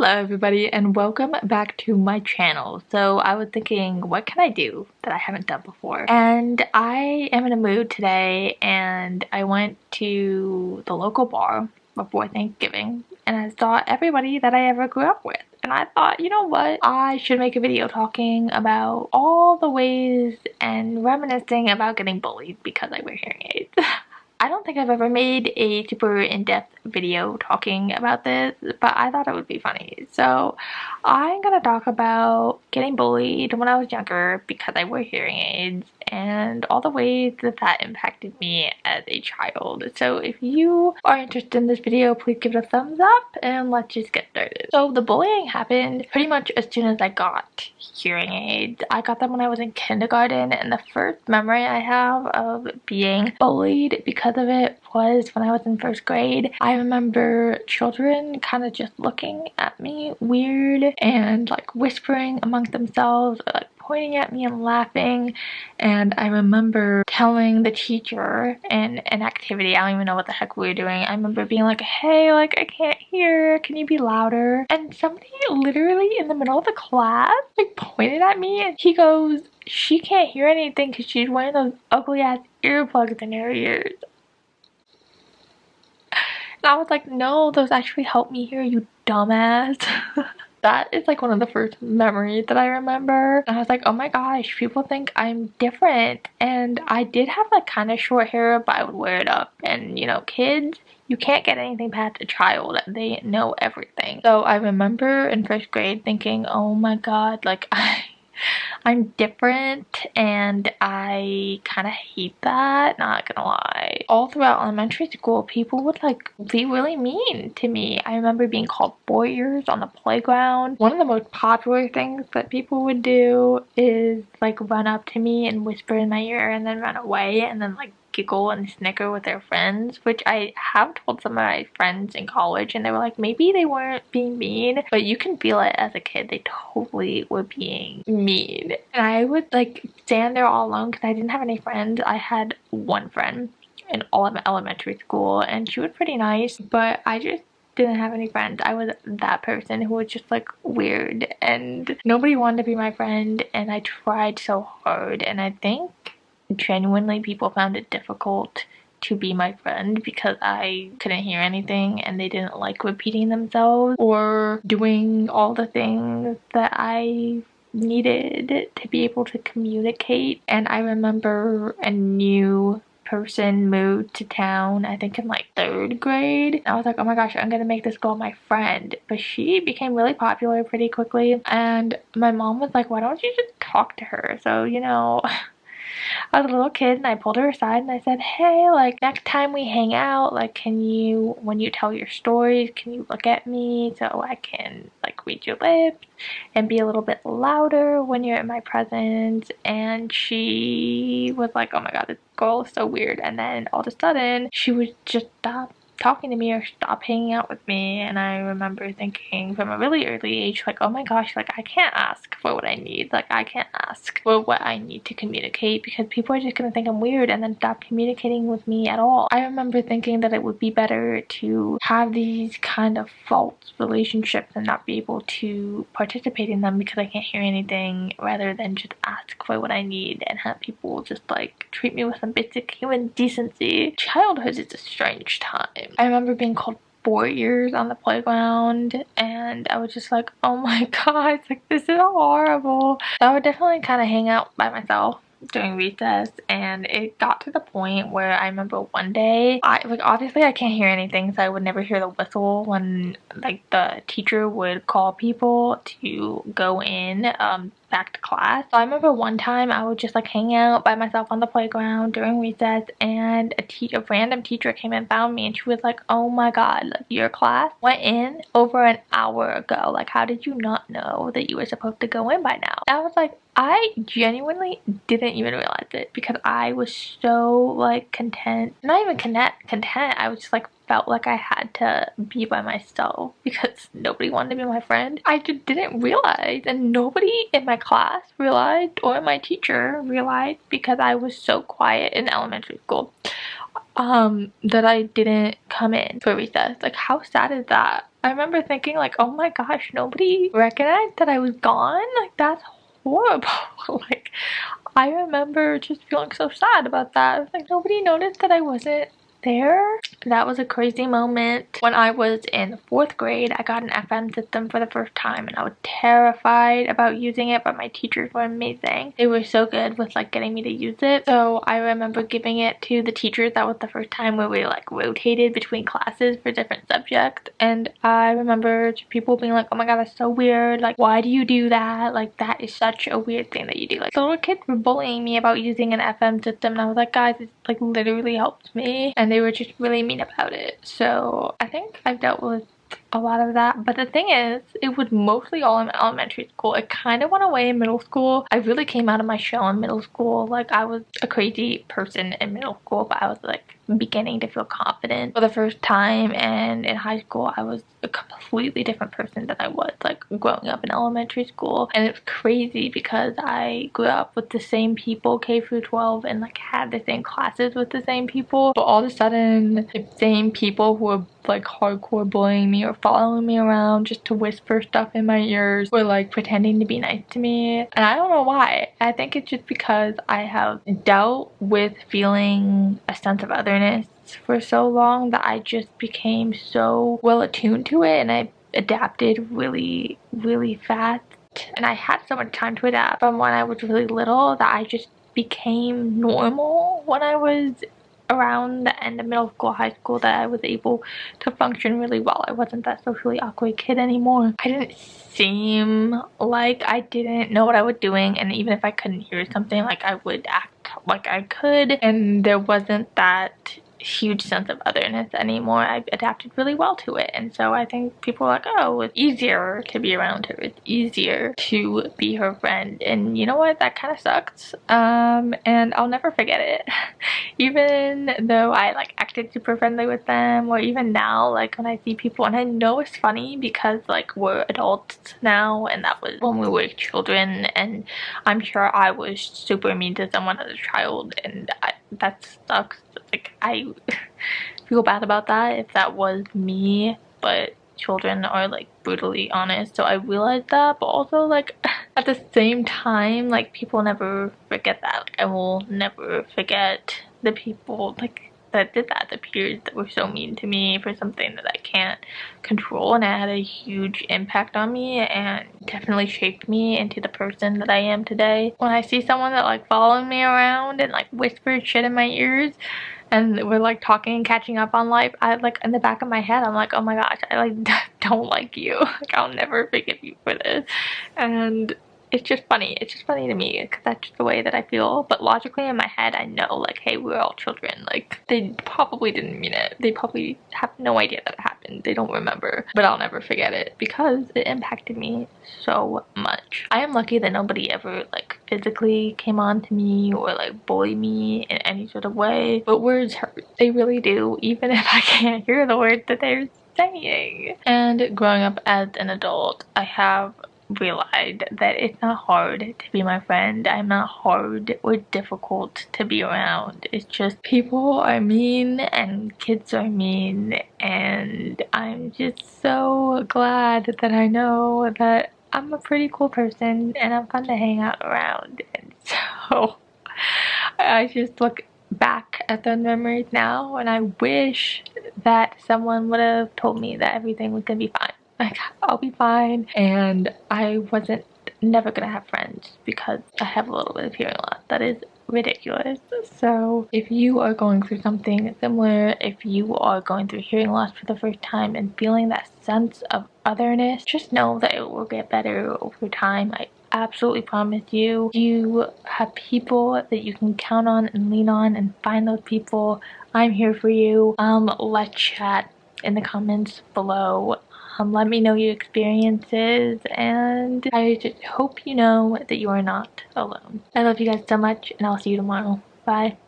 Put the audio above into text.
Hello everybody and welcome back to my channel. So I was thinking, what can I do that I haven't done before? And I am in a mood today, and I went to the local bar before Thanksgiving and I saw everybody that I ever grew up with. And I thought, you know what? I should make a video talking about all the ways and reminiscing about getting bullied because I wear hearing aids. I don't think I've ever made a super in-depth video talking about this, but I thought it would be funny. So I'm gonna talk about getting bullied when I was younger because I wear hearing aids and all the ways that impacted me as a child. So if you are interested in this video, please give it a thumbs up and let's just get started. So the bullying happened pretty much as soon as I got hearing aids. I got them when I was in kindergarten, and the first memory I have of being bullied because of it was when I was in first grade. I remember children kind of just looking at me weird and like whispering amongst themselves or like pointing at me and laughing. And I remember telling the teacher in an activity, I don't even know what the heck we were doing, I remember being like, hey, like I can't hear, can you be louder? And somebody literally in the middle of the class like pointed at me and he goes, she can't hear anything because she's wearing those ugly ass earplugs in her ears. And I was like, no, those actually help me hear, you dumbass. That is like one of the first memories that I remember. And I was like, oh my gosh, people think I'm different. And I did have like kind of short hair, but I would wear it up. And you know, kids, you can't get anything past a child. They know everything. So I remember in first grade thinking, oh my god, like I'm different and I kind of hate that, not gonna lie. All throughout elementary school, people would like be really mean to me. I remember being called boy ears on the playground. One of the most popular things that people would do is like run up to me and whisper in my ear and then run away and then like giggle and snicker with their friends, which I have told some of my friends in college and they were like, maybe they weren't being mean, but you can feel it as a kid. They totally were being mean. And I would like stand there all alone because I didn't have any friends. I had one friend in all of elementary school and she was pretty nice, but I just didn't have any friends. I was that person who was just like weird and nobody wanted to be my friend, and I tried so hard, and I think genuinely people found it difficult to be my friend because I couldn't hear anything and they didn't like repeating themselves or doing all the things that I needed to be able to communicate. And I remember a new person moved to town, I think in like third grade. I was like, oh my gosh, I'm gonna make this girl my friend. But she became really popular pretty quickly, and my mom was like, why don't you just talk to her? So, you know, I was a little kid and I pulled her aside and I said, hey, like next time we hang out, like can you, when you tell your stories, can you look at me so I can like read your lips and be a little bit louder when you're in my presence? And she was like, oh my god, this girl is so weird. And then all of a sudden she would just stop talking to me or stop hanging out with me. And I remember thinking from a really early age, like, oh my gosh, like I can't ask for what I need. Like I can't ask for what I need to communicate because people are just gonna think I'm weird and then stop communicating with me at all. I remember thinking that it would be better to have these kind of false relationships and not be able to participate in them because I can't hear anything, rather than just ask for what I need and have people just like treat me with some basic human decency. Childhood is a strange time. I remember being called boy ears on the playground and I was just like, oh my god, like this is horrible. So I would definitely kind of hang out by myself during recess, and it got to the point where I remember one day, obviously I can't hear anything, so I would never hear the whistle when like the teacher would call people to go in back to class. So I remember one time I would just like hang out by myself on the playground during recess, and a random teacher came and found me and she was like, oh my god, like your class went in over an hour ago. Like how did you not know that you were supposed to go in by now? And I was like, I genuinely didn't even realize it because I was so like content, not even content, I was just like felt like I had to be by myself because nobody wanted to be my friend. I just didn't realize, and nobody in my class realized or my teacher realized because I was so quiet in elementary school. that I didn't come in for recess. Like, how sad is that? I remember thinking like, oh my gosh, nobody recognized that I was gone? Like, that's horrible. Like, I remember just feeling so sad about that. I was like, nobody noticed that I wasn't there. That was a crazy moment. When I was in 4th grade, I got an FM system for the first time and I was terrified about using it, but my teachers were amazing. They were so good with like getting me to use it. So I remember giving it to the teachers. That was the first time where we like rotated between classes for different subjects, and I remember people being like, oh my god, that's so weird, like why do you do that? Like, that is such a weird thing that you do. Like, the little kids were bullying me about using an FM system and I was like, guys, it like literally helped me, and they were just really mean about it. So I think I've dealt with a lot of that, but the thing is, it was mostly all in elementary school. It kind of went away in middle school. I really came out of my shell in middle school. Like, I was a crazy person in middle school, but I was like beginning to feel confident for the first time, and in high school I was a completely different person than I was like growing up in elementary school. And it's crazy because I grew up with the same people K through 12 and like had the same classes with the same people, but all of a sudden the same people who were like hardcore bullying me or following me around just to whisper stuff in my ears were like pretending to be nice to me. And I don't know why. I think it's just because I have dealt with feeling a sense of otherness for so long that I just became so well attuned to it, and I adapted really, really fast. And I had so much time to adapt from when I was really little that I just became normal when I was around the end of middle school, high school, that I was able to function really well. I wasn't that socially awkward kid anymore. I didn't seem like I didn't know what I was doing, and even if I couldn't hear something, like I would act like I could, and there wasn't that huge sense of otherness anymore. I adapted really well to it, and so I think people are like, oh, it's easier to be around her, it's easier to be her friend. And you know what, that kind of sucks, and I'll never forget it. Even though I like acted super friendly with them, or even now, like when I see people, and I know it's funny because like we're adults now and that was when we were children, and I'm sure I was super mean to someone as a child, and that sucks. Like, I feel bad about that if that was me, but children are like brutally honest, so I realized that. But also, like, at the same time, like, people never forget that. Like, I will never forget the people like that did that, the peers that were so mean to me for something that I can't control, and it had a huge impact on me and definitely shaped me into the person that I am today. When I see someone that like following me around and like whispers shit in my ears and we're like talking and catching up on life, I like in the back of my head I'm like, oh my gosh, I like don't like you. Like, I'll never forgive you for this. And it's just funny. It's just funny to me because that's just the way that I feel. But logically in my head, I know, like, hey, we're all children. Like, they probably didn't mean it. They probably have no idea that it happened. They don't remember. But I'll never forget it because it impacted me so much. I am lucky that nobody ever, like, physically came on to me or, like, bullied me in any sort of way. But words hurt. They really do, even if I can't hear the words that they're saying. And growing up as an adult, I have realized that it's not hard to be my friend. I'm not hard or difficult to be around. It's just people are mean and kids are mean, and I'm just so glad that I know that I'm a pretty cool person and I'm fun to hang out around. And so I just look back at those memories now and I wish that someone would have told me that everything was gonna be fine. Like, I'll be fine, and I wasn't never gonna have friends because I have a little bit of hearing loss. That is ridiculous. So if you are going through something similar, if you are going through hearing loss for the first time and feeling that sense of otherness, just know that it will get better over time. I absolutely promise you. You have people that you can count on and lean on, and find those people. I'm here for you. Let's chat in the comments below. Let me know your experiences, and I just hope you know that you are not alone. I love you guys so much, and I'll see you tomorrow. Bye.